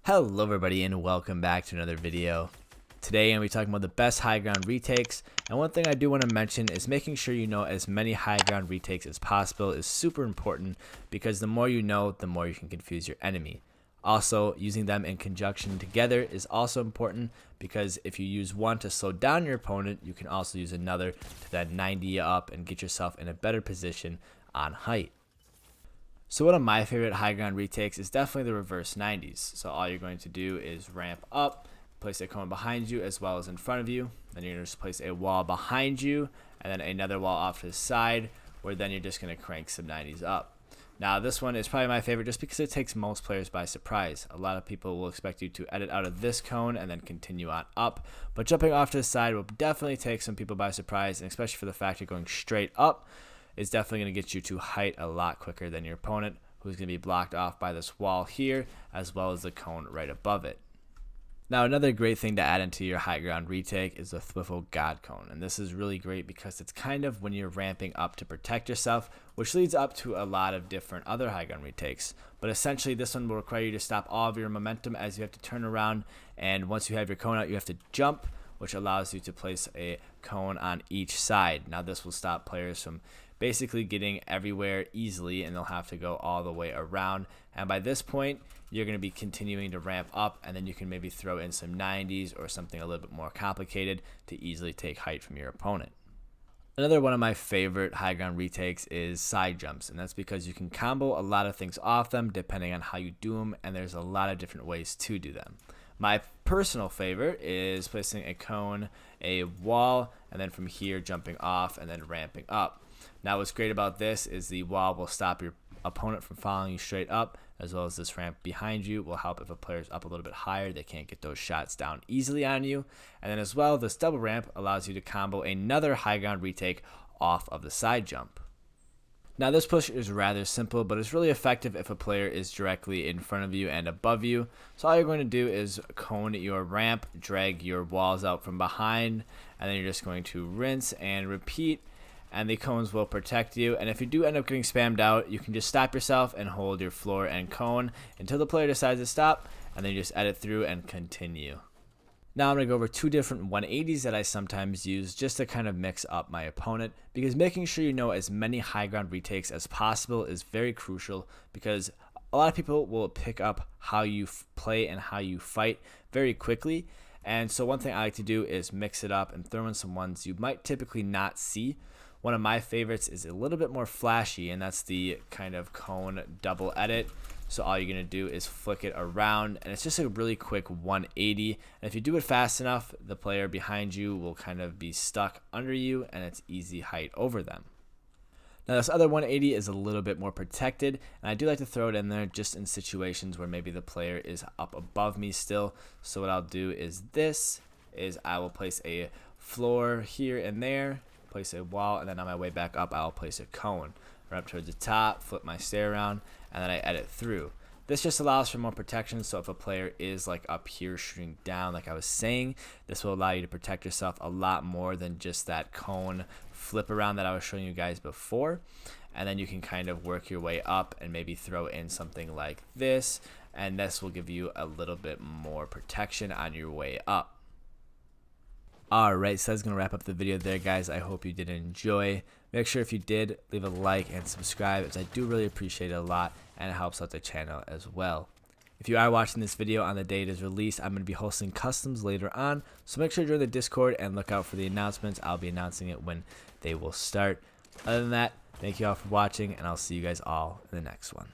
Hello everybody and welcome back to another video. Today I'm going to be talking about the best high ground retakes, and one thing I do want to mention is making sure you know as many high ground retakes as possible is super important, because the more you know, the more you can confuse your enemy. Also, using them in conjunction together is also important, because if you use one to slow down your opponent, you can also use another to then 90 you up and get yourself in a better position on height. So one of my favorite high ground retakes is definitely the reverse 90s. So all you're going to do is ramp up, place a cone behind you as well as in front of you. Then you're going to just place a wall behind you and then another wall off to the side, where then you're just going to crank some 90s up. Now this one is probably my favorite just because it takes most players by surprise. A lot of people will expect you to edit out of this cone and then continue on up, but jumping off to the side will definitely take some people by surprise, and especially for the fact you're going straight up, is definitely going to get you to height a lot quicker than your opponent, who's going to be blocked off by this wall here as well as the cone right above it. Now another great thing to add into your high ground retake is the Thwiffle God Cone, and this is really great because it's kind of when you're ramping up to protect yourself, which leads up to a lot of different other high ground retakes. But essentially this one will require you to stop all of your momentum as you have to turn around, and once you have your cone out you have to jump, which allows you to place a cone on each side. Now this will stop players from basically getting everywhere easily, and they'll have to go all the way around, and by this point you're going to be continuing to ramp up, and then you can maybe throw in some 90s or something a little bit more complicated to easily take height from your opponent. Another one of my favorite high ground retakes is side jumps, and that's because you can combo a lot of things off them depending on how you do them, and there's a lot of different ways to do them. My personal favorite is placing a cone, a wall, and then from here jumping off and then ramping up. Now what's great about this is the wall will stop your opponent from following you straight up, as well as this ramp behind you will help if a player's up a little bit higher, they can't get those shots down easily on you. And then as well, this double ramp allows you to combo another high ground retake off of the side jump. Now this push is rather simple, but it's really effective if a player is directly in front of you and above you. So all you're going to do is cone your ramp, drag your walls out from behind, and then you're just going to rinse and repeat, and the cones will protect you. And if you do end up getting spammed out, you can just stop yourself and hold your floor and cone until the player decides to stop, and then you just edit through and continue. Now I'm going to go over two different 180s that I sometimes use just to kind of mix up my opponent, because making sure you know as many high ground retakes as possible is very crucial, because a lot of people will pick up how you play and how you fight very quickly. And so one thing I like to do is mix it up and throw in some ones you might typically not see. One of my favorites is a little bit more flashy, and that's the kind of cone double edit. So all you're going to do is flick it around, and it's just a really quick 180. And if you do it fast enough, the player behind you will kind of be stuck under you, and it's easy height over them. Now this other 180 is a little bit more protected, and I do like to throw it in there just in situations where maybe the player is up above me still. So what I'll do is I will place a floor here and there, place a wall, and then on my way back up I'll place a cone. Run up towards the top, flip my stair around, and then I edit through. This just allows for more protection, so if a player is like up here shooting down like I was saying, this will allow you to protect yourself a lot more than just that cone flip around that I was showing you guys before. And then you can kind of work your way up and maybe throw in something like this, and this will give you a little bit more protection on your way up. Alright, so that's going to wrap up the video there, guys. I hope you did enjoy. Make sure if you did, leave a like and subscribe, as I do really appreciate it a lot, and it helps out the channel as well. If you are watching this video on the day it is released, I'm going to be hosting customs later on, so make sure to join the Discord and look out for the announcements. I'll be announcing it when they will start. Other than that, thank you all for watching, and I'll see you guys all in the next one.